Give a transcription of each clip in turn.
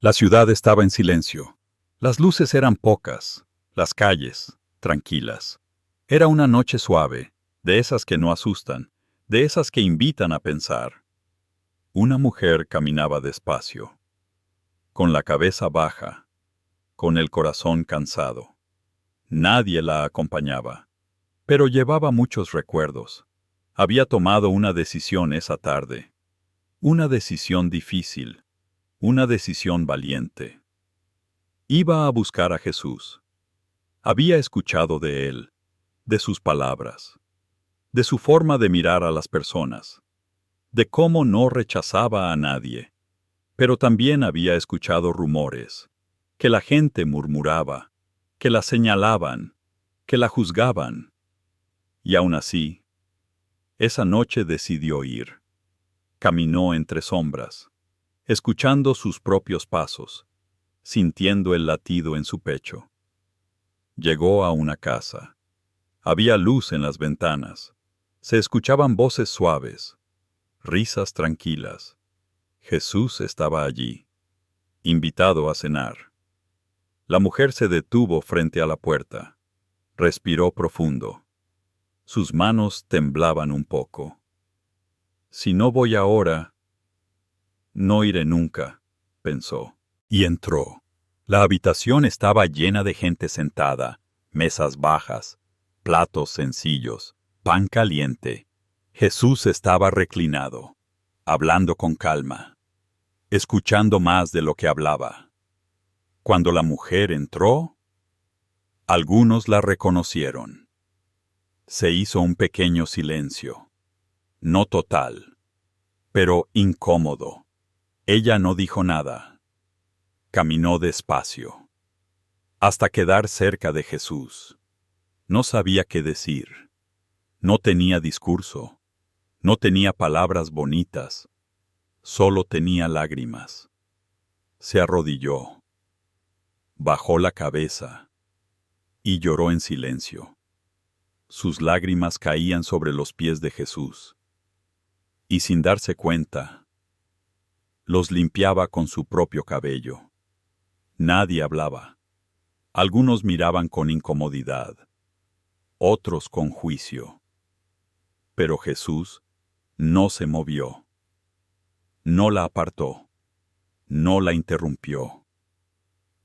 La ciudad estaba en silencio. Las luces eran pocas, las calles, tranquilas. Era una noche suave, de esas que no asustan, de esas que invitan a pensar. Una mujer caminaba despacio, con la cabeza baja, con el corazón cansado. Nadie la acompañaba, pero llevaba muchos recuerdos. Había tomado una decisión esa tarde, una decisión difícil, una decisión valiente. Iba a buscar a Jesús. Había escuchado de él, de sus palabras, de su forma de mirar a las personas, de cómo no rechazaba a nadie, pero también había escuchado rumores, que la gente murmuraba, que la señalaban, que la juzgaban. Y aún así, esa noche decidió ir. Caminó entre sombras, escuchando sus propios pasos, sintiendo el latido en su pecho. Llegó a una casa. Había luz en las ventanas. Se escuchaban voces suaves, risas tranquilas. Jesús estaba allí, invitado a cenar. La mujer se detuvo frente a la puerta. Respiró profundo. Sus manos temblaban un poco. Si no voy ahora, no iré nunca, pensó. Y entró. La habitación estaba llena de gente sentada, mesas bajas, platos sencillos, pan caliente. Jesús estaba reclinado, hablando con calma, escuchando más de lo que hablaba. Cuando la mujer entró, algunos la reconocieron. Se hizo un pequeño silencio, no total, pero incómodo. Ella no dijo nada. Caminó despacio, hasta quedar cerca de Jesús. No sabía qué decir. No tenía discurso. No tenía palabras bonitas. Solo tenía lágrimas. Se arrodilló. Bajó la cabeza y lloró en silencio. Sus lágrimas caían sobre los pies de Jesús. Y sin darse cuenta, los limpiaba con su propio cabello. Nadie hablaba. Algunos miraban con incomodidad, otros con juicio. Pero Jesús no se movió. No la apartó. No la interrumpió.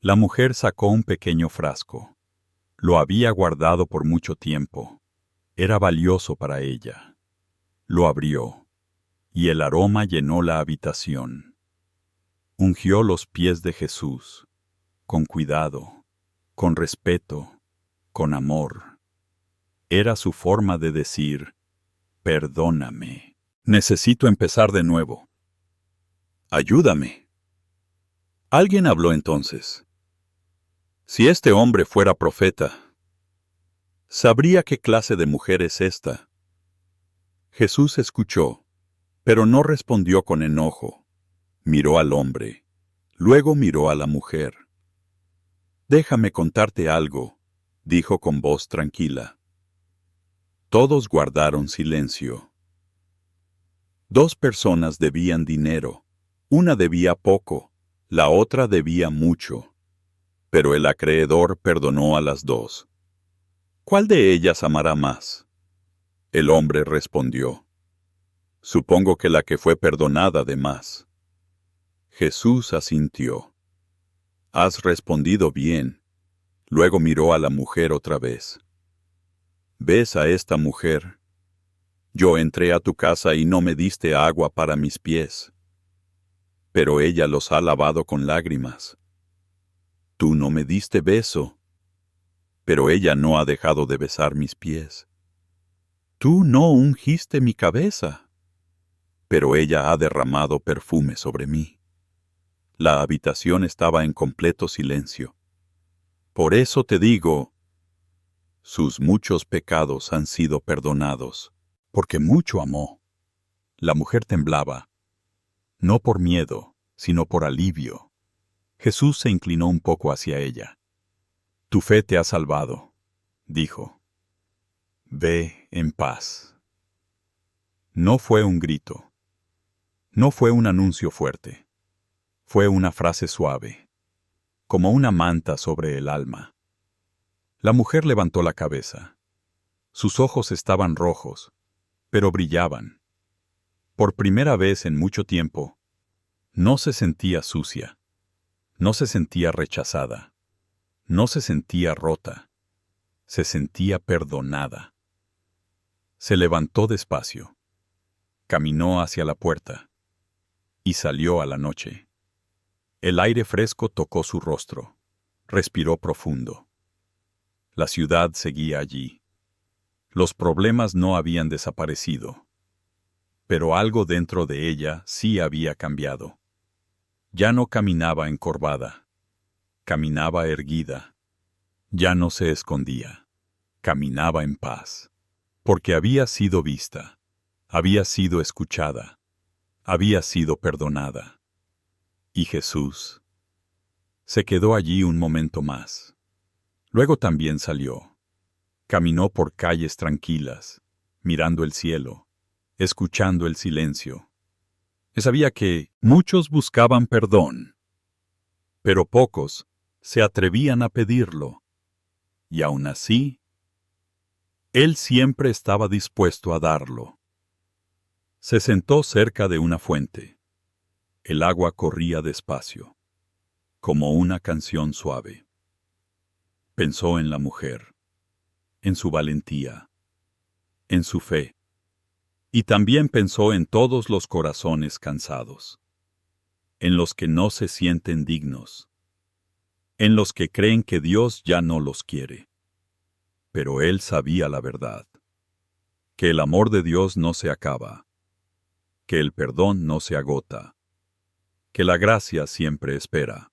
La mujer sacó un pequeño frasco. Lo había guardado por mucho tiempo. Era valioso para ella. Lo abrió, y el aroma llenó la habitación. Ungió los pies de Jesús, con cuidado, con respeto, con amor. Era su forma de decir, perdóname. Necesito empezar de nuevo. Ayúdame. Alguien habló entonces. Si este hombre fuera profeta, sabría qué clase de mujer es esta. Jesús escuchó, pero no respondió con enojo. Miró al hombre, luego miró a la mujer. Déjame contarte algo, dijo con voz tranquila. Todos guardaron silencio. Dos personas debían dinero. Una debía poco, la otra debía mucho. Pero el acreedor perdonó a las dos. ¿Cuál de ellas amará más? El hombre respondió. Supongo que la que fue perdonada de más. Jesús asintió. Has respondido bien. Luego miró a la mujer otra vez. ¿Ves a esta mujer? Yo entré a tu casa y no me diste agua para mis pies, pero ella los ha lavado con lágrimas. Tú no me diste beso, pero ella no ha dejado de besar mis pies. Tú no ungiste mi cabeza, pero ella ha derramado perfume sobre mí. La habitación estaba en completo silencio. Por eso te digo, sus muchos pecados han sido perdonados, porque mucho amó. La mujer temblaba, no por miedo, sino por alivio. Jesús se inclinó un poco hacia ella. Tu fe te ha salvado, dijo. Ve en paz. No fue un grito. No fue un anuncio fuerte. Fue una frase suave, como una manta sobre el alma. La mujer levantó la cabeza. Sus ojos estaban rojos, pero brillaban. Por primera vez en mucho tiempo, no se sentía sucia, no se sentía rechazada, no se sentía rota, se sentía perdonada. Se levantó despacio, caminó hacia la puerta y salió a la noche. El aire fresco tocó su rostro, respiró profundo. La ciudad seguía allí. Los problemas no habían desaparecido, pero algo dentro de ella sí había cambiado. Ya no caminaba encorvada, caminaba erguida. Ya no se escondía, caminaba en paz, porque había sido vista, había sido escuchada, había sido perdonada. Y Jesús se quedó allí un momento más. Luego también salió. Caminó por calles tranquilas, mirando el cielo, escuchando el silencio. Sabía que muchos buscaban perdón, pero pocos se atrevían a pedirlo. Y aún así, él siempre estaba dispuesto a darlo. Se sentó cerca de una fuente. El agua corría despacio, como una canción suave. Pensó en la mujer, en su valentía, en su fe, y también pensó en todos los corazones cansados, en los que no se sienten dignos, en los que creen que Dios ya no los quiere. Pero él sabía la verdad, que el amor de Dios no se acaba, que el perdón no se agota, que la gracia siempre espera.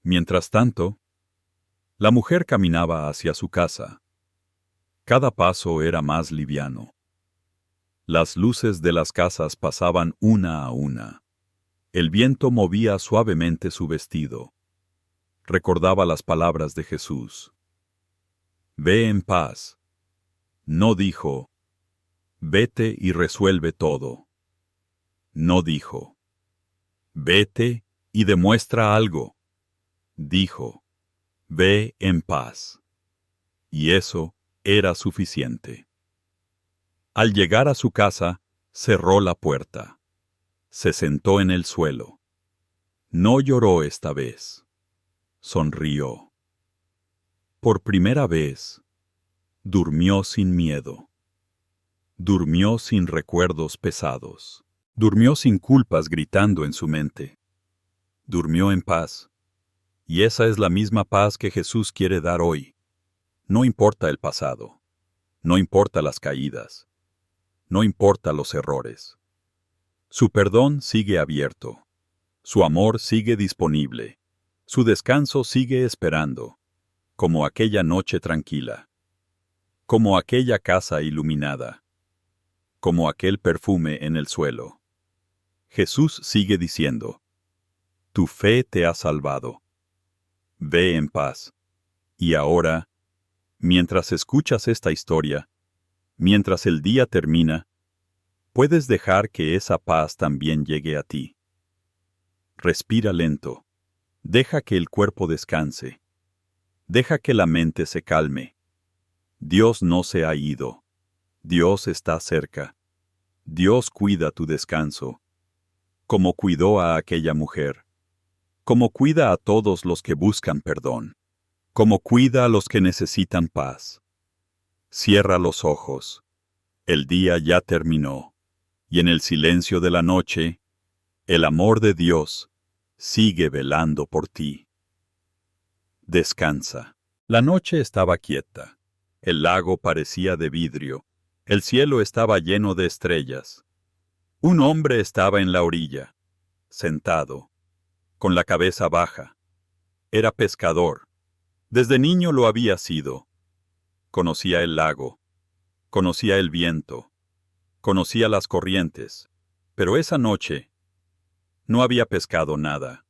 Mientras tanto, la mujer caminaba hacia su casa. Cada paso era más liviano. Las luces de las casas pasaban una a una. El viento movía suavemente su vestido. Recordaba las palabras de Jesús. Ve en paz. No dijo, vete y resuelve todo. No dijo, vete y demuestra algo. Dijo, ve en paz. Y eso era suficiente. Al llegar a su casa, cerró la puerta. Se sentó en el suelo. No lloró esta vez. Sonrió. Por primera vez, durmió sin miedo. Durmió sin recuerdos pesados. Durmió sin culpas gritando en su mente. Durmió en paz. Y esa es la misma paz que Jesús quiere dar hoy. No importa el pasado. No importa las caídas. No importa los errores. Su perdón sigue abierto. Su amor sigue disponible. Su descanso sigue esperando. Como aquella noche tranquila. Como aquella casa iluminada. Como aquel perfume en el suelo. Jesús sigue diciendo, tu fe te ha salvado. Ve en paz. Y ahora, mientras escuchas esta historia, mientras el día termina, puedes dejar que esa paz también llegue a ti. Respira lento. Deja que el cuerpo descanse. Deja que la mente se calme. Dios no se ha ido. Dios está cerca. Dios cuida tu descanso, como cuidó a aquella mujer, como cuida a todos los que buscan perdón, como cuida a los que necesitan paz. Cierra los ojos. El día ya terminó, y en el silencio de la noche, el amor de Dios sigue velando por ti. Descansa. La noche estaba quieta. El lago parecía de vidrio. El cielo estaba lleno de estrellas. Un hombre estaba en la orilla, sentado, con la cabeza baja. Era pescador. Desde niño lo había sido. Conocía el lago, conocía el viento, conocía las corrientes, pero esa noche no había pescado nada.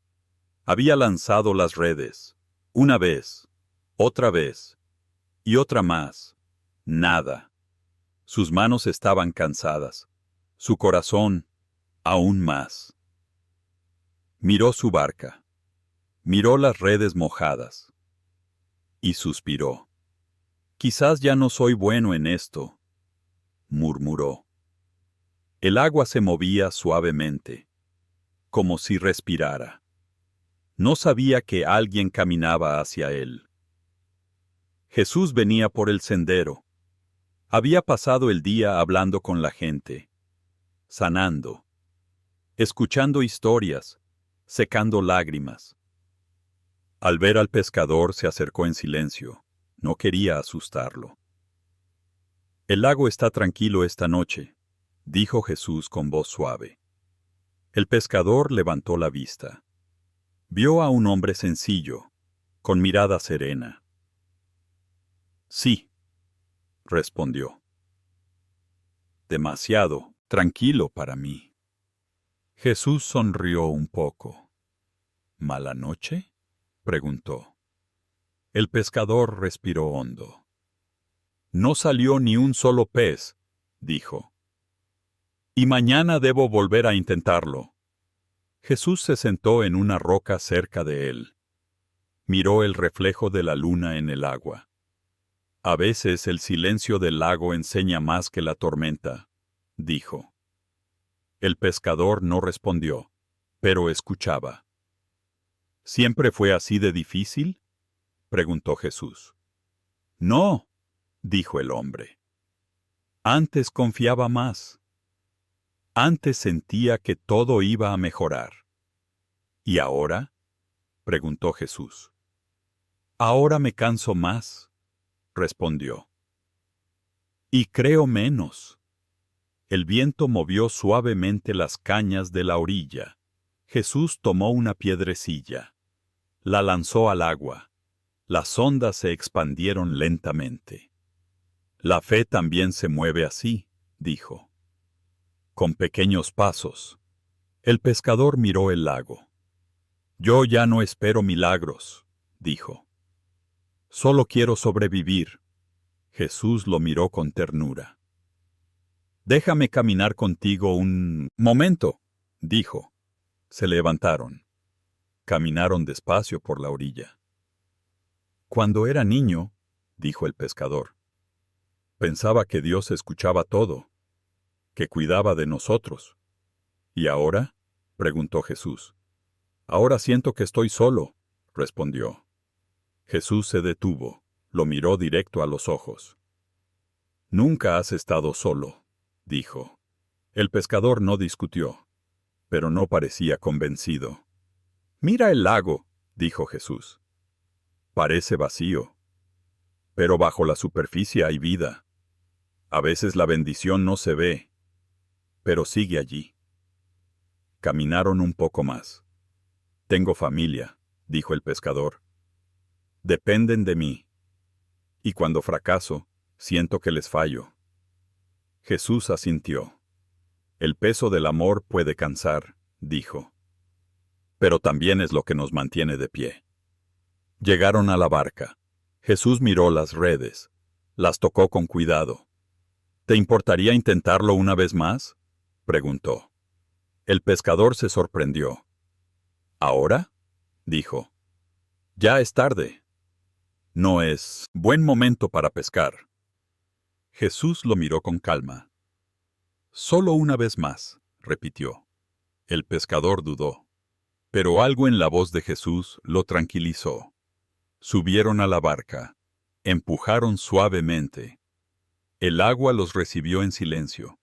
Había lanzado las redes, una vez, otra vez, y otra más. Nada. Sus manos estaban cansadas, su corazón aún más. Miró su barca, miró las redes mojadas, y suspiró. Quizás ya no soy bueno en esto, murmuró. El agua se movía suavemente, como si respirara. No sabía que alguien caminaba hacia él. Jesús venía por el sendero. Había pasado el día hablando con la gente, sanando, escuchando historias, secando lágrimas. Al ver al pescador se acercó en silencio. No quería asustarlo. El lago está tranquilo esta noche, dijo Jesús con voz suave. El pescador levantó la vista. Vio a un hombre sencillo, con mirada serena. Sí, respondió. Demasiado tranquilo para mí. Jesús sonrió un poco. ¿Mala noche?, preguntó. El pescador respiró hondo. No salió ni un solo pez, dijo. Y mañana debo volver a intentarlo. Jesús se sentó en una roca cerca de él. Miró el reflejo de la luna en el agua. A veces el silencio del lago enseña más que la tormenta, dijo. El pescador no respondió, pero escuchaba. ¿Siempre fue así de difícil?, preguntó Jesús. No, dijo el hombre. Antes confiaba más. Antes sentía que todo iba a mejorar. ¿Y ahora?, preguntó Jesús. Ahora me canso más, respondió. Y creo menos. El viento movió suavemente las cañas de la orilla. Jesús tomó una piedrecilla. La lanzó al agua. Las ondas se expandieron lentamente. La fe también se mueve así, dijo. Con pequeños pasos. El pescador miró el lago. Yo ya no espero milagros, dijo. Solo quiero sobrevivir. Jesús lo miró con ternura. Déjame caminar contigo un momento, dijo. Se levantaron. Caminaron despacio por la orilla. Cuando era niño, dijo el pescador, pensaba que Dios escuchaba todo, que cuidaba de nosotros. ¿Y ahora?, preguntó Jesús. Ahora siento que estoy solo, respondió. Jesús se detuvo, lo miró directo a los ojos. Nunca has estado solo, dijo. El pescador no discutió, pero no parecía convencido. Mira el lago, dijo Jesús. Parece vacío, pero bajo la superficie hay vida. A veces la bendición no se ve, pero sigue allí. Caminaron un poco más. Tengo familia, dijo el pescador. Dependen de mí. Y cuando fracaso, siento que les fallo. Jesús asintió. El peso del amor puede cansar, dijo. Pero también es lo que nos mantiene de pie. Llegaron a la barca. Jesús miró las redes. Las tocó con cuidado. ¿Te importaría intentarlo una vez más?, preguntó. El pescador se sorprendió. ¿Ahora?, dijo. Ya es tarde. No es buen momento para pescar. Jesús lo miró con calma. Solo una vez más, repitió. El pescador dudó. Pero algo en la voz de Jesús lo tranquilizó. Subieron a la barca. Empujaron suavemente. El agua los recibió en silencio.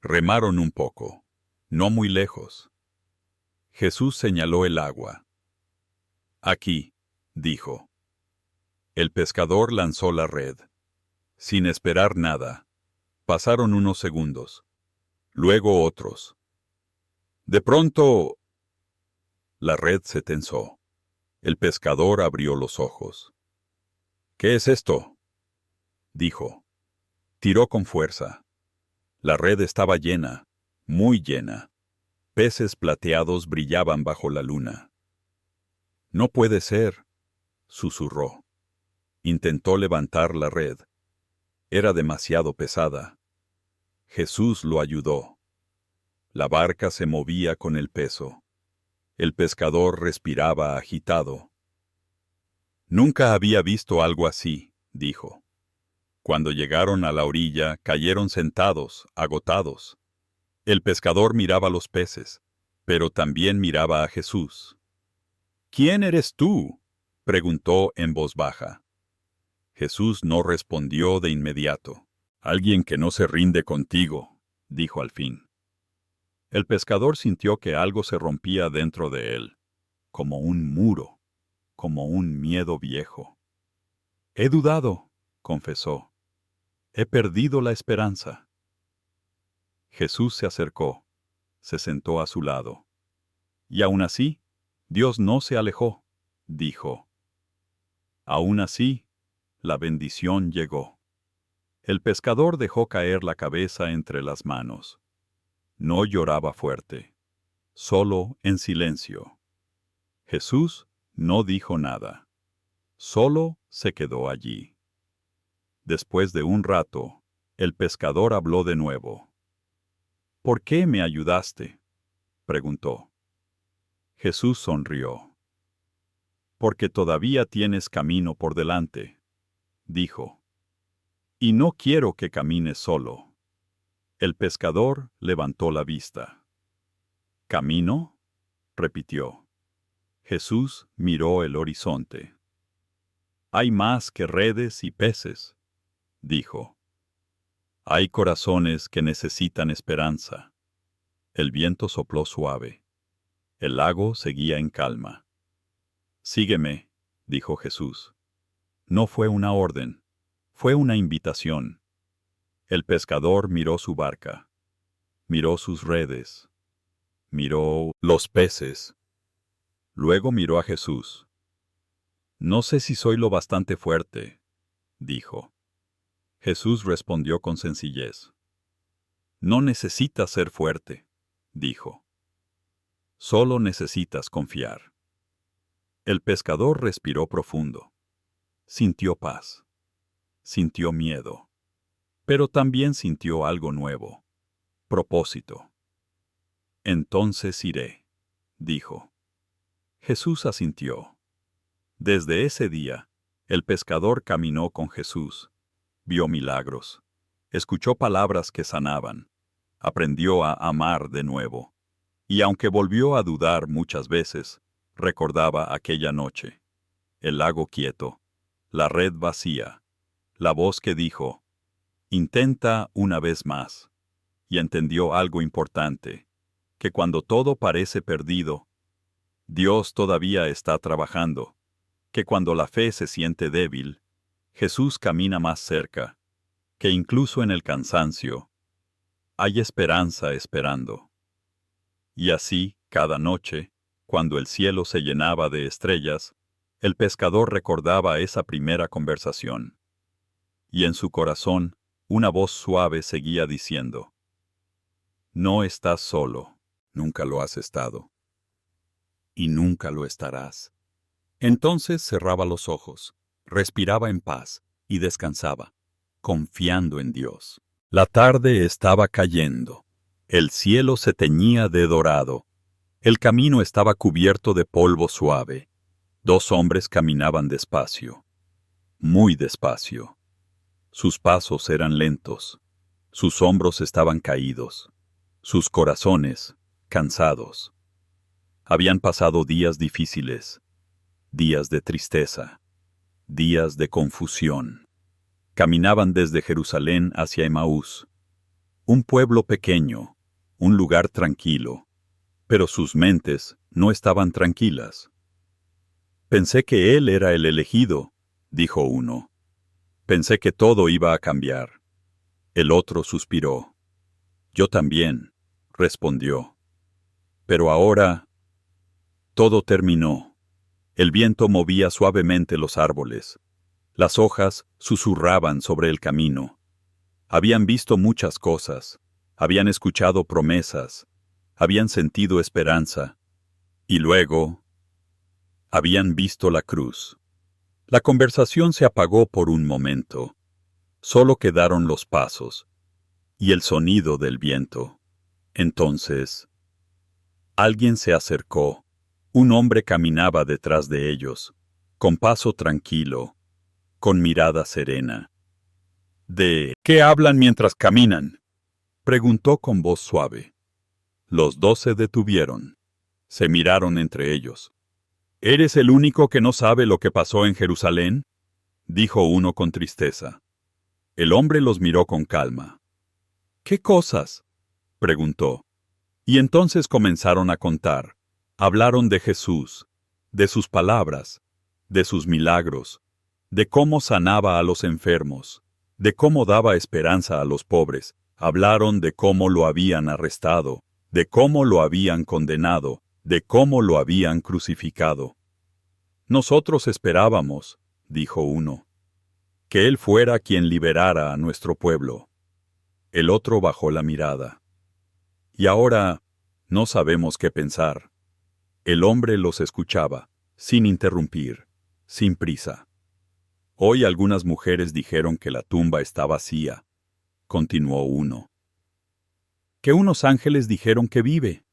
Remaron un poco, no muy lejos. Jesús señaló el agua. Aquí, dijo. El pescador lanzó la red. Sin esperar nada. Pasaron unos segundos. Luego otros. De pronto, la red se tensó. El pescador abrió los ojos. ¿Qué es esto?, dijo. Tiró con fuerza. La red estaba llena, muy llena. Peces plateados brillaban bajo la luna. No puede ser, susurró. Intentó levantar la red. Era demasiado pesada. Jesús lo ayudó. La barca se movía con el peso. El pescador respiraba agitado. Nunca había visto algo así, dijo. Cuando llegaron a la orilla, cayeron sentados, agotados. El pescador miraba los peces, pero también miraba a Jesús. ¿Quién eres tú?, preguntó en voz baja. Jesús no respondió de inmediato. Alguien que no se rinde contigo, dijo al fin. El pescador sintió que algo se rompía dentro de él, como un muro, como un miedo viejo. He dudado, confesó. He perdido la esperanza. Jesús se acercó, se sentó a su lado. Y aún así, Dios no se alejó, dijo. Aún así, la bendición llegó. El pescador dejó caer la cabeza entre las manos. No lloraba fuerte, solo en silencio. Jesús no dijo nada, solo se quedó allí. Después de un rato, el pescador habló de nuevo. ¿Por qué me ayudaste?, preguntó. Jesús sonrió. Porque todavía tienes camino por delante, dijo. Y no quiero que camines solo. El pescador levantó la vista. ¿Camino?, repitió. Jesús miró el horizonte. Hay más que redes y peces, dijo. Hay corazones que necesitan esperanza. El viento sopló suave. El lago seguía en calma. Sígueme, dijo Jesús. No fue una orden, fue una invitación. El pescador miró su barca, miró sus redes, miró los peces. Luego miró a Jesús. No sé si soy lo bastante fuerte, dijo. Jesús respondió con sencillez. No necesitas ser fuerte, dijo. Solo necesitas confiar. El pescador respiró profundo. Sintió paz. Sintió miedo. Pero también sintió algo nuevo. Propósito. Entonces iré, dijo. Jesús asintió. Desde ese día, el pescador caminó con Jesús, vio milagros, escuchó palabras que sanaban, aprendió a amar de nuevo, y aunque volvió a dudar muchas veces, recordaba aquella noche, el lago quieto, la red vacía, la voz que dijo, intenta una vez más, y entendió algo importante, que cuando todo parece perdido, Dios todavía está trabajando, que cuando la fe se siente débil, Jesús camina más cerca, que incluso en el cansancio, hay esperanza esperando. Y así, cada noche, cuando el cielo se llenaba de estrellas, el pescador recordaba esa primera conversación. Y en su corazón, una voz suave seguía diciendo, no estás solo, nunca lo has estado. Y nunca lo estarás. Entonces cerraba los ojos, respiraba en paz y descansaba, confiando en Dios. La tarde estaba cayendo. El cielo se teñía de dorado. El camino estaba cubierto de polvo suave. Dos hombres caminaban despacio, muy despacio. Sus pasos eran lentos. Sus hombros estaban caídos. Sus corazones, cansados. Habían pasado días difíciles, días de tristeza, días de confusión. Caminaban desde Jerusalén hacia Emaús, un pueblo pequeño, un lugar tranquilo, pero sus mentes no estaban tranquilas. Pensé que él era el elegido, dijo uno. Pensé que todo iba a cambiar. El otro suspiró. Yo también, respondió. Pero ahora, todo terminó. El viento movía suavemente los árboles. Las hojas susurraban sobre el camino. Habían visto muchas cosas, habían escuchado promesas, habían sentido esperanza, y luego habían visto la cruz. La conversación se apagó por un momento. Solo quedaron los pasos y el sonido del viento. Entonces, alguien se acercó, Un hombre caminaba detrás de ellos, con paso tranquilo, con mirada serena. ¿De qué hablan mientras caminan?, preguntó con voz suave. Los dos se detuvieron. Se miraron entre ellos. ¿Eres el único que no sabe lo que pasó en Jerusalén?, dijo uno con tristeza. El hombre los miró con calma. ¿Qué cosas?, preguntó. Y entonces comenzaron a contar. Hablaron de Jesús, de sus palabras, de sus milagros, de cómo sanaba a los enfermos, de cómo daba esperanza a los pobres. Hablaron de cómo lo habían arrestado, de cómo lo habían condenado, de cómo lo habían crucificado. Nosotros esperábamos, dijo uno, que él fuera quien liberara a nuestro pueblo. El otro bajó la mirada. Y ahora no sabemos qué pensar. El hombre los escuchaba, sin interrumpir, sin prisa. Hoy algunas mujeres dijeron que la tumba está vacía, continuó uno. Que unos ángeles dijeron que vive.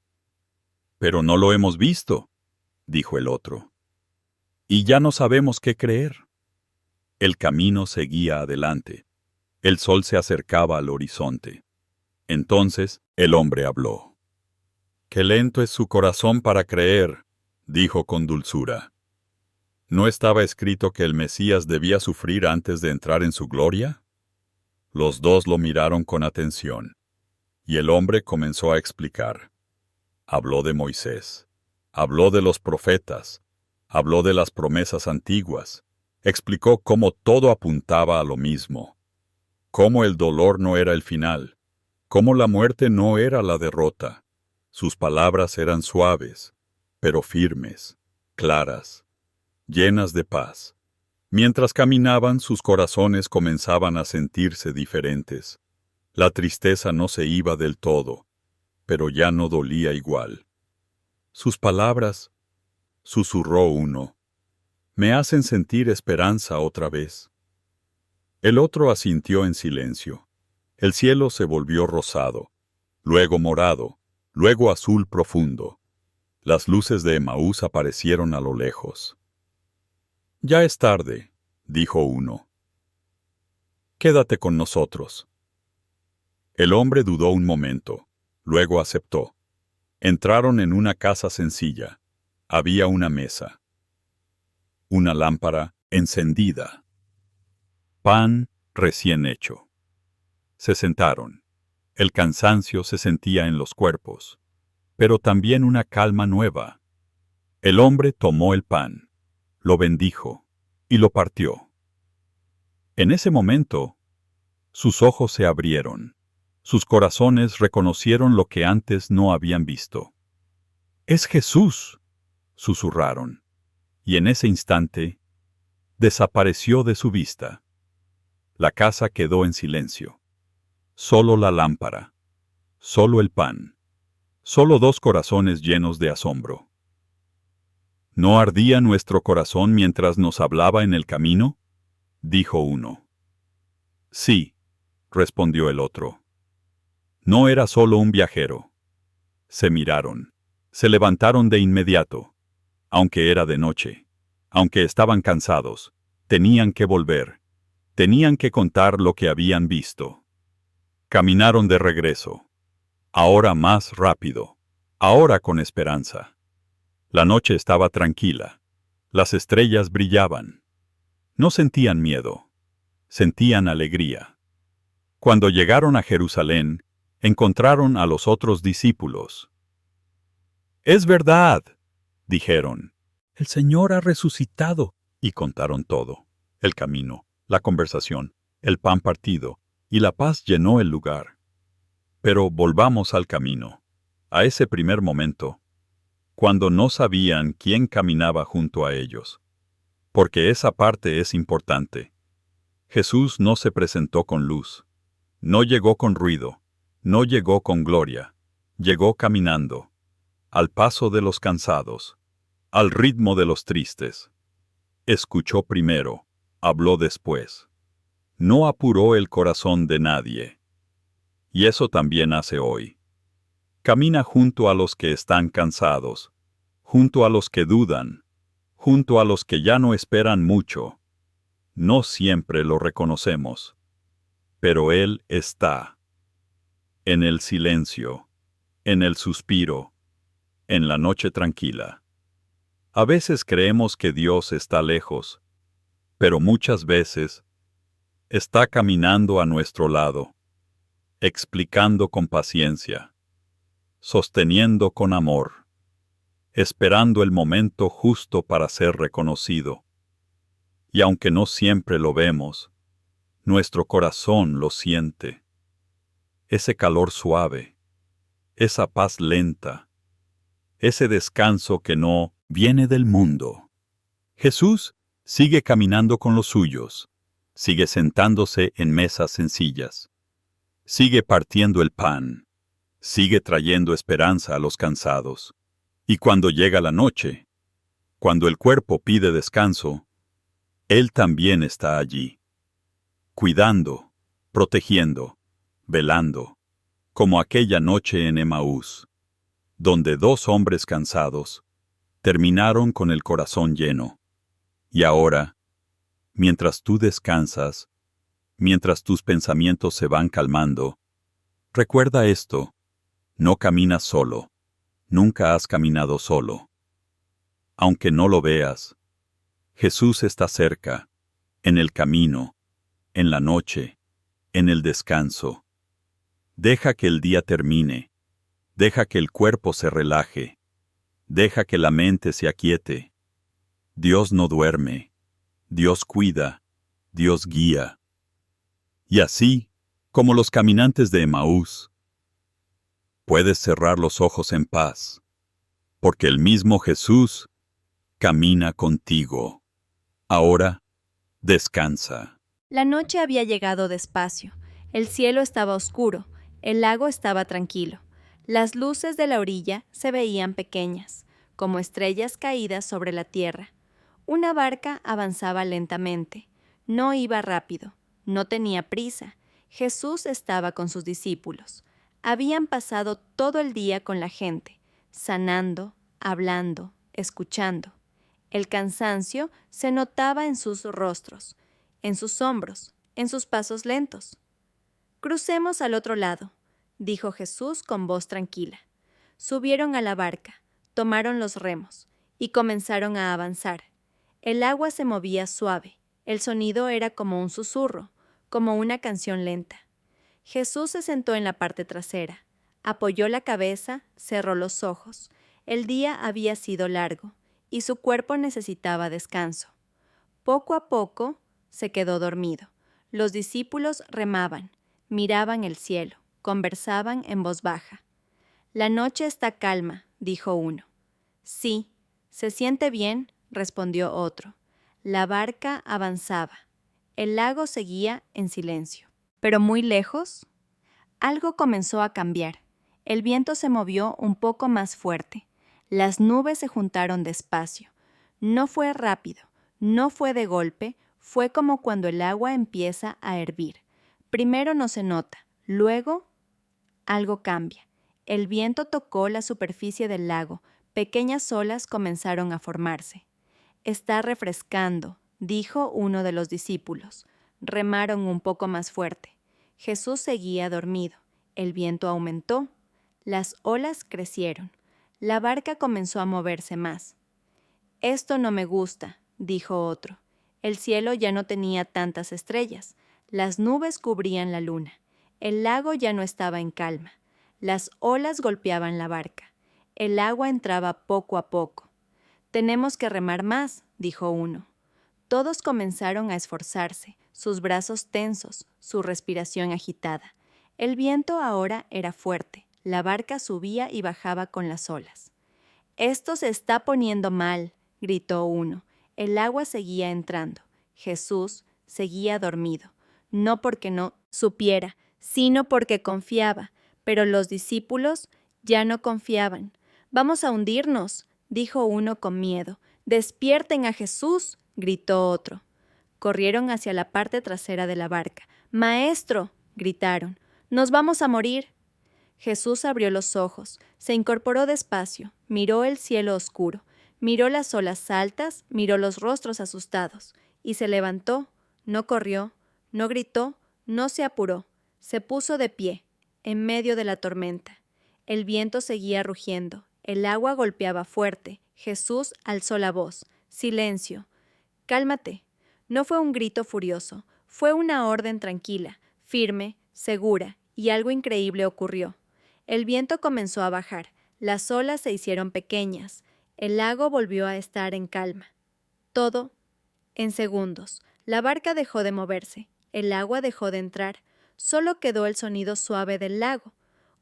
Pero no lo hemos visto, dijo el otro. Y ya no sabemos qué creer. El camino seguía adelante. El sol se acercaba al horizonte. Entonces el hombre habló. Qué lento es su corazón para creer, dijo con dulzura. ¿No estaba escrito que el Mesías debía sufrir antes de entrar en su gloria? Los dos lo miraron con atención, y el hombre comenzó a explicar. Habló de Moisés, habló de los profetas, habló de las promesas antiguas, explicó cómo todo apuntaba a lo mismo, cómo el dolor no era el final, cómo la muerte no era la derrota. Sus palabras eran suaves, pero firmes, claras, llenas de paz. Mientras caminaban, sus corazones comenzaban a sentirse diferentes. La tristeza no se iba del todo, pero ya no dolía igual. Sus palabras, susurró uno, me hacen sentir esperanza otra vez. El otro asintió en silencio. El cielo se volvió rosado, luego morado, luego azul profundo. Las luces de Emaús aparecieron a lo lejos. Ya es tarde, dijo uno. Quédate con nosotros. El hombre dudó un momento, luego aceptó. Entraron en una casa sencilla. Había una mesa, una lámpara encendida, pan recién hecho. Se sentaron. El cansancio se sentía en los cuerpos, pero también una calma nueva. El hombre tomó el pan, lo bendijo y lo partió. En ese momento, sus ojos se abrieron, sus corazones reconocieron lo que antes no habían visto. ¡Es Jesús!, susurraron, y en ese instante desapareció de su vista. La casa quedó en silencio. Solo la lámpara, solo el pan, solo dos corazones llenos de asombro. ¿No ardía nuestro corazón mientras nos hablaba en el camino?, dijo uno. Sí, respondió el otro. No era solo un viajero. Se miraron, se levantaron de inmediato. Aunque era de noche, aunque estaban cansados, tenían que volver, tenían que contar lo que habían visto. Caminaron de regreso, ahora más rápido, ahora con esperanza. La noche estaba tranquila, las estrellas brillaban. No sentían miedo, sentían alegría. Cuando llegaron a Jerusalén, encontraron a los otros discípulos. ¡Es verdad!, dijeron. El Señor ha resucitado. Y contaron todo. El camino, la conversación, el pan partido, y la paz llenó el lugar. Pero volvamos al camino, a ese primer momento, cuando no sabían quién caminaba junto a ellos. Porque esa parte es importante. Jesús no se presentó con luz, no llegó con ruido, no llegó con gloria, llegó caminando, al paso de los cansados, al ritmo de los tristes. Escuchó primero, habló después. No apuró el corazón de nadie. Y eso también hace hoy. Camina junto a los que están cansados, junto a los que dudan, junto a los que ya no esperan mucho. No siempre lo reconocemos, pero Él está en el silencio, en el suspiro, en la noche tranquila. A veces creemos que Dios está lejos, pero muchas veces está caminando a nuestro lado, explicando con paciencia, sosteniendo con amor, esperando el momento justo para ser reconocido. Y aunque no siempre lo vemos, nuestro corazón lo siente. Ese calor suave, esa paz lenta, ese descanso que no viene del mundo. Jesús sigue caminando con los suyos, sigue sentándose en mesas sencillas, sigue partiendo el pan, sigue trayendo esperanza a los cansados. Y cuando llega la noche, cuando el cuerpo pide descanso, Él también está allí, cuidando, protegiendo, velando, como aquella noche en Emaús, donde dos hombres cansados terminaron con el corazón lleno. Y ahora, mientras tú descansas, mientras tus pensamientos se van calmando, recuerda esto: no caminas solo, nunca has caminado solo. Aunque no lo veas, Jesús está cerca, en el camino, en la noche, en el descanso. Deja que el día termine, deja que el cuerpo se relaje, deja que la mente se aquiete. Dios no duerme, Dios cuida, Dios guía. Y así, como los caminantes de Emaús, puedes cerrar los ojos en paz, porque el mismo Jesús camina contigo. Ahora, descansa. La noche había llegado despacio. El cielo estaba oscuro, el lago estaba tranquilo. Las luces de la orilla se veían pequeñas, como estrellas caídas sobre la tierra. Una barca avanzaba lentamente. No iba rápido, no tenía prisa. Jesús estaba con sus discípulos. Habían pasado todo el día con la gente, sanando, hablando, escuchando. El cansancio se notaba en sus rostros, en sus hombros, en sus pasos lentos. «Crucemos al otro lado», dijo Jesús con voz tranquila. Subieron a la barca, tomaron los remos y comenzaron a avanzar. El agua se movía suave, el sonido era como un susurro, como una canción lenta. Jesús se sentó en la parte trasera, apoyó la cabeza, cerró los ojos. El día había sido largo y su cuerpo necesitaba descanso. Poco a poco se quedó dormido. Los discípulos remaban, miraban el cielo, conversaban en voz baja. «La noche está calma», dijo uno. «Sí, ¿se siente bien?», respondió otro. La barca avanzaba. El lago seguía en silencio. ¿Pero muy lejos? Algo comenzó a cambiar. El viento se movió un poco más fuerte. Las nubes se juntaron despacio. No fue rápido, no fue de golpe, fue como cuando el agua empieza a hervir. Primero no se nota, luego algo cambia. El viento tocó la superficie del lago, pequeñas olas comenzaron a formarse. «Está refrescando», dijo uno de los discípulos. Remaron un poco más fuerte. Jesús seguía dormido. El viento aumentó. Las olas crecieron. La barca comenzó a moverse más. «Esto no me gusta», dijo otro. El cielo ya no tenía tantas estrellas. Las nubes cubrían la luna. El lago ya no estaba en calma. Las olas golpeaban la barca. El agua entraba poco a poco. «Tenemos que remar más», dijo uno. Todos comenzaron a esforzarse, sus brazos tensos, su respiración agitada. El viento ahora era fuerte. La barca subía y bajaba con las olas. «Esto se está poniendo mal», gritó uno. El agua seguía entrando. Jesús seguía dormido, no porque no supiera, sino porque confiaba. Pero los discípulos ya no confiaban. «Vamos a hundirnos», dijo uno con miedo. «¡Despierten a Jesús!», gritó otro. Corrieron hacia la parte trasera de la barca. «¡Maestro!», gritaron. «¡Nos vamos a morir!». Jesús abrió los ojos, Se incorporó despacio, miró el cielo oscuro, miró las olas altas, miró los rostros asustados, y se levantó, no corrió, no gritó, no se apuró, se puso de pie, en medio de la tormenta. El viento seguía rugiendo, el agua golpeaba fuerte. Jesús alzó la voz. Silencio. Cálmate. No fue un grito furioso, fue una orden tranquila, firme, segura, y algo increíble ocurrió. El viento comenzó a bajar, las olas se hicieron pequeñas, el lago volvió a estar en calma. Todo en segundos. La barca dejó de moverse, el agua dejó de entrar, solo quedó el sonido suave del lago.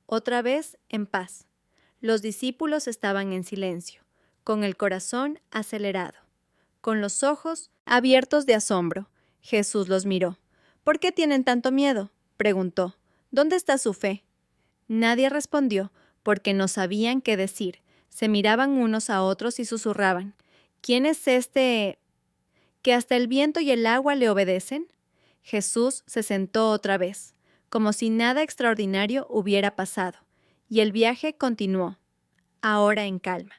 Otra vez en paz. Los discípulos estaban en silencio, con el corazón acelerado, con los ojos abiertos de asombro. Jesús los miró. ¿Por qué tienen tanto miedo?, preguntó. ¿Dónde está su fe? Nadie respondió, porque no sabían qué decir. Se miraban unos a otros y susurraban. ¿Quién es este que hasta el viento y el agua le obedecen? Jesús se sentó otra vez, como si nada extraordinario hubiera pasado, y el viaje continuó, ahora en calma.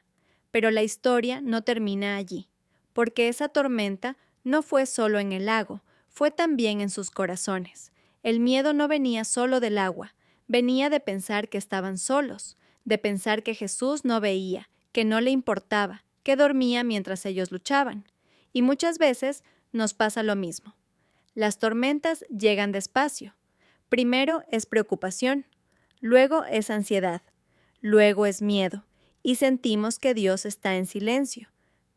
Pero la historia no termina allí, porque esa tormenta no fue solo en el lago, fue también en sus corazones. El miedo no venía solo del agua, venía de pensar que estaban solos, de pensar que Jesús no veía, que no le importaba, que dormía mientras ellos luchaban. Y muchas veces nos pasa lo mismo. Las tormentas llegan despacio. Primero es preocupación, luego es ansiedad, luego es miedo, y sentimos que Dios está en silencio.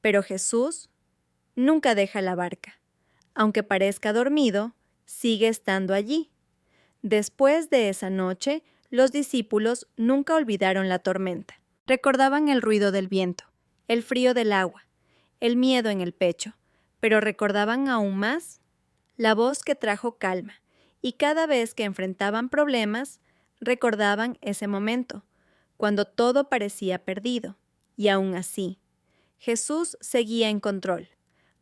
Pero Jesús nunca deja la barca. Aunque parezca dormido, sigue estando allí. Después de esa noche, los discípulos nunca olvidaron la tormenta. Recordaban el ruido del viento, el frío del agua, el miedo en el pecho, pero recordaban aún más la voz que trajo calma, y cada vez que enfrentaban problemas, recordaban ese momento, cuando todo parecía perdido, y aún así, Jesús seguía en control.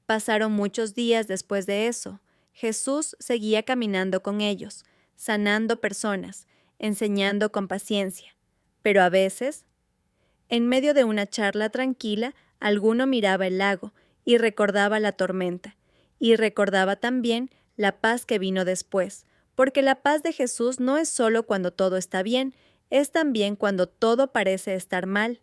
Pasaron muchos días después de eso. Jesús seguía caminando con ellos, sanando personas, enseñando con paciencia. Pero a veces, en medio de una charla tranquila, alguno miraba el lago y recordaba la tormenta, y recordaba también la paz que vino después, porque la paz de Jesús no es solo cuando todo está bien, es también cuando todo parece estar mal.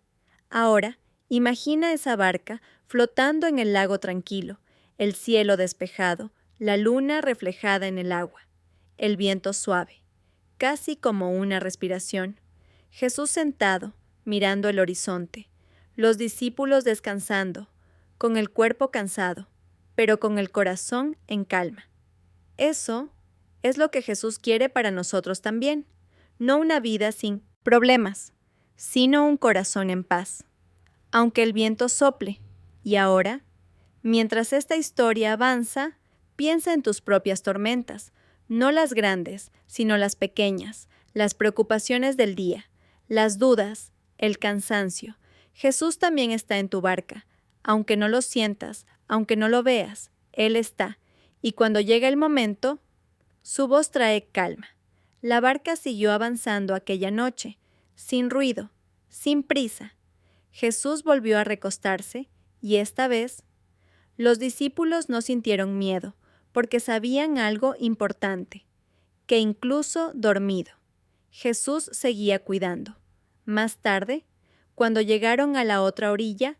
Ahora, imagina esa barca flotando en el lago tranquilo, el cielo despejado, la luna reflejada en el agua, el viento suave, casi como una respiración. Jesús sentado, mirando el horizonte, los discípulos descansando, con el cuerpo cansado, pero con el corazón en calma. Eso es lo que Jesús quiere para nosotros también, no una vida sin problemas, sino un corazón en paz. Aunque el viento sople, y ahora, mientras esta historia avanza, piensa en tus propias tormentas, no las grandes, sino las pequeñas, las preocupaciones del día, las dudas, el cansancio. Jesús también está en tu barca, aunque no lo sientas, aunque no lo veas, Él está, y cuando llega el momento, su voz trae calma. La barca siguió avanzando aquella noche, sin ruido, sin prisa. Jesús volvió a recostarse, y esta vez, los discípulos no sintieron miedo, porque sabían algo importante, que incluso dormido, Jesús seguía cuidando. Más tarde, cuando llegaron a la otra orilla,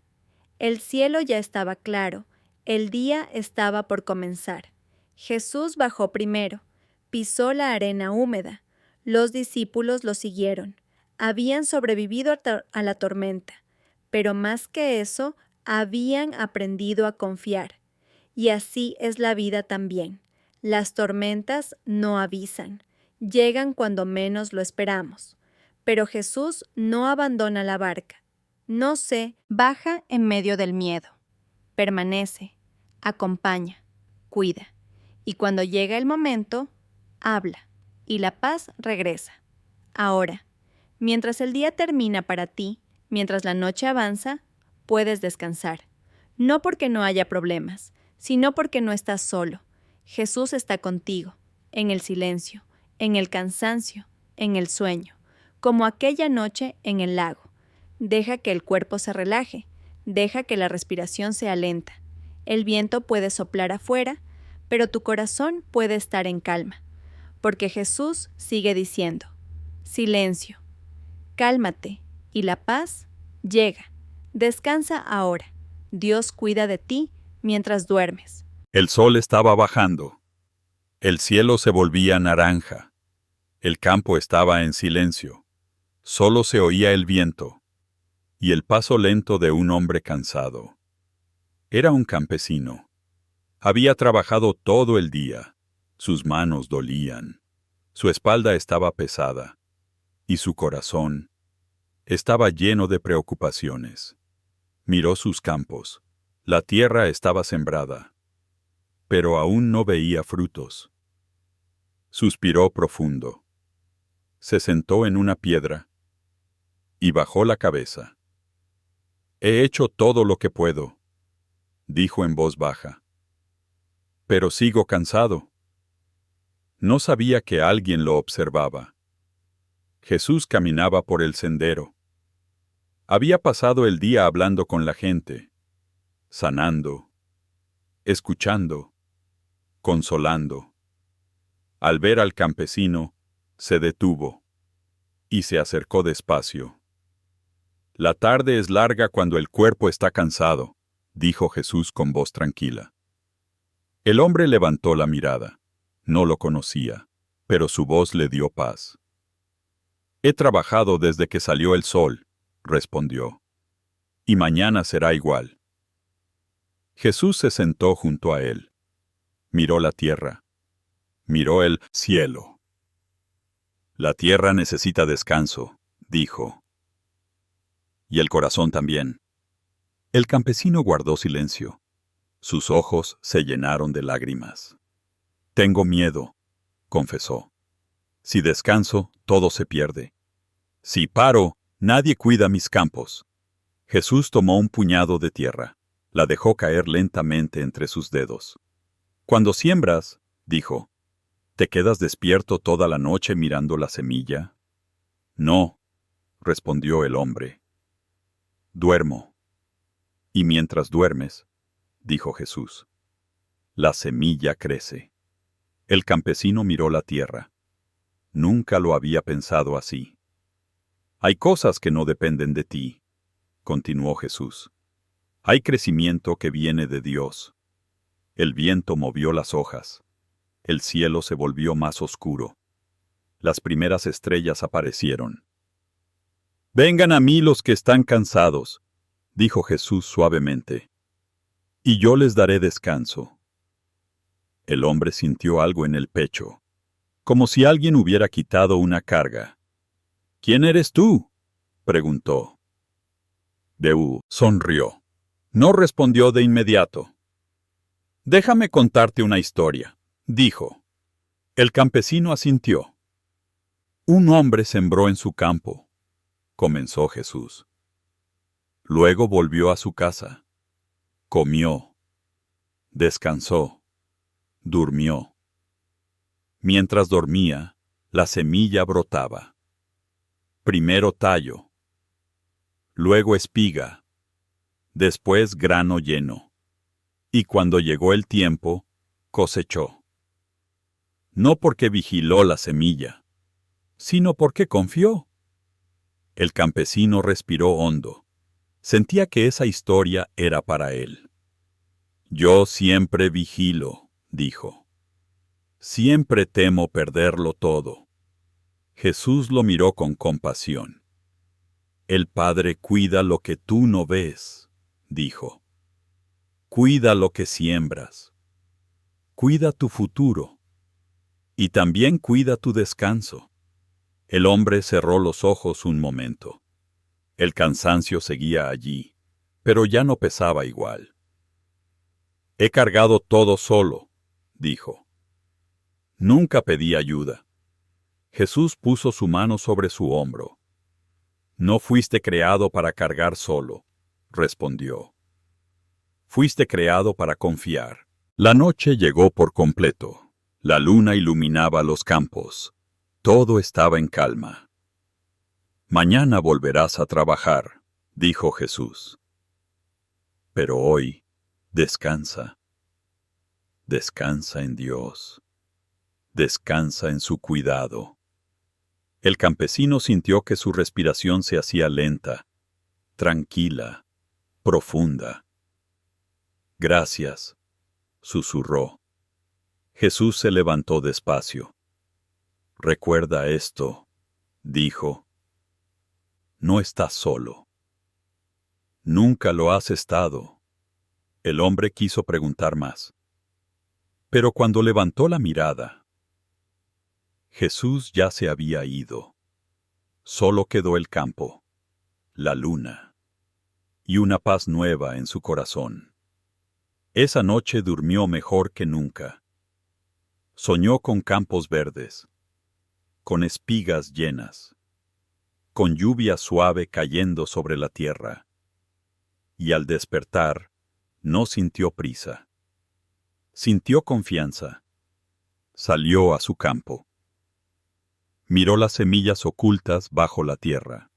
el cielo ya estaba claro, el día estaba por comenzar. Jesús bajó primero, pisó la arena húmeda. Los discípulos lo siguieron. Habían sobrevivido a la tormenta, pero más que eso, habían aprendido a confiar. Y así es la vida también. Las tormentas no avisan, llegan cuando menos lo esperamos. Pero Jesús no abandona la barca, no se baja en medio del miedo. Permanece, acompaña, cuida. Y cuando llega el momento, habla, y la paz regresa. Ahora, mientras el día termina para ti, mientras la noche avanza, puedes descansar. No porque no haya problemas, sino porque no estás solo. Jesús está contigo, en el silencio, en el cansancio, en el sueño, como aquella noche en el lago. Deja que el cuerpo se relaje, deja que la respiración sea lenta. El viento puede soplar afuera, pero tu corazón puede estar en calma, porque Jesús sigue diciendo: silencio, cálmate, y la paz llega. Descansa ahora. Dios cuida de ti mientras duermes. El sol estaba bajando. El cielo se volvía naranja. El campo estaba en silencio. Solo se oía el viento y el paso lento de un hombre cansado. Era un campesino. Había trabajado todo el día. Sus manos dolían. Su espalda estaba pesada. Y su corazón estaba lleno de preocupaciones. Miró sus campos. La tierra estaba sembrada, pero aún no veía frutos. Suspiró profundo. Se sentó en una piedra y bajó la cabeza. He hecho todo lo que puedo, dijo en voz baja. Pero sigo cansado. No sabía que alguien lo observaba. Jesús caminaba por el sendero. Había pasado el día hablando con la gente, sanando, escuchando, consolando. Al ver al campesino, se detuvo y se acercó despacio. La tarde es larga cuando el cuerpo está cansado, dijo Jesús con voz tranquila. El hombre levantó la mirada. No lo conocía, pero su voz le dio paz. He trabajado desde que salió el sol, respondió, y mañana será igual. Jesús se sentó junto a él. Miró la tierra. Miró el cielo. La tierra necesita descanso, dijo. Y el corazón también. El campesino guardó silencio. Sus ojos se llenaron de lágrimas. Tengo miedo, confesó. Si descanso, todo se pierde. Si paro, nadie cuida mis campos. Jesús tomó un puñado de tierra. La dejó caer lentamente entre sus dedos. Cuando siembras, dijo, ¿te quedas despierto toda la noche mirando la semilla? No, respondió el hombre. Duermo. Y mientras duermes, dijo Jesús, la semilla crece. El campesino miró la tierra. Nunca lo había pensado así. Hay cosas que no dependen de ti, continuó Jesús. Hay crecimiento que viene de Dios. El viento movió las hojas. El cielo se volvió más oscuro. Las primeras estrellas aparecieron. Vengan a mí los que están cansados, dijo Jesús suavemente, y yo les daré descanso. El hombre sintió algo en el pecho, como si alguien hubiera quitado una carga. ¿Quién eres tú?, preguntó. Beú sonrió. No respondió de inmediato. Déjame contarte una historia, dijo. El campesino asintió. Un hombre sembró en su campo, comenzó Jesús. Luego volvió a su casa. Comió. Descansó. Durmió. Mientras dormía, la semilla brotaba. Primero tallo. Luego espiga. Después grano lleno. Y cuando llegó el tiempo, cosechó. No porque vigiló la semilla, sino porque confió. El campesino respiró hondo. Sentía que esa historia era para él. Yo siempre vigilo, dijo. Siempre temo perderlo todo. Jesús lo miró con compasión. El Padre cuida lo que tú no ves, dijo. Cuida lo que siembras. Cuida tu futuro. Y también cuida tu descanso. El hombre cerró los ojos un momento. El cansancio seguía allí, pero ya no pesaba igual. He cargado todo solo, dijo. Nunca pedí ayuda. Jesús puso su mano sobre su hombro. No fuiste creado para cargar solo, respondió. Fuiste creado para confiar. La noche llegó por completo. La luna iluminaba los campos. Todo estaba en calma. Mañana volverás a trabajar, dijo Jesús. Pero hoy, descansa. Descansa en Dios. Descansa en su cuidado. El campesino sintió que su respiración se hacía lenta, tranquila, profunda. Gracias, susurró. Jesús se levantó despacio. Recuerda esto, dijo. No estás solo. Nunca lo has estado. El hombre quiso preguntar más. Pero cuando levantó la mirada, Jesús ya se había ido. Solo quedó el campo, la luna, y una paz nueva en su corazón. Esa noche durmió mejor que nunca. Soñó con campos verdes, con espigas llenas, con lluvia suave cayendo sobre la tierra. Y al despertar, no sintió prisa. Sintió confianza. Salió a su campo. Miró las semillas ocultas bajo la tierra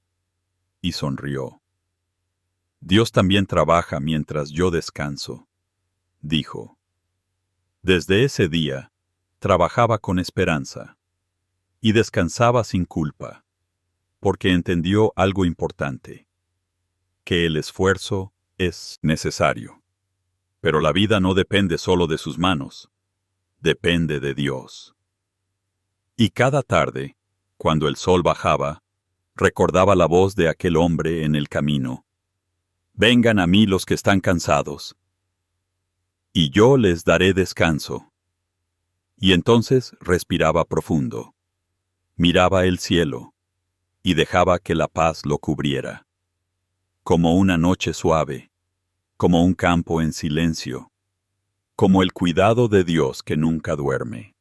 y sonrió. Dios también trabaja mientras yo descanso, dijo. Desde ese día, trabajaba con esperanza y descansaba sin culpa, porque entendió algo importante, que el esfuerzo es necesario. Pero la vida no depende solo de sus manos, depende de Dios. Y cada tarde, cuando el sol bajaba, recordaba la voz de aquel hombre en el camino. Vengan a mí los que están cansados, y yo les daré descanso. Y entonces respiraba profundo, miraba el cielo, y dejaba que la paz lo cubriera. Como una noche suave, como un campo en silencio, como el cuidado de Dios que nunca duerme.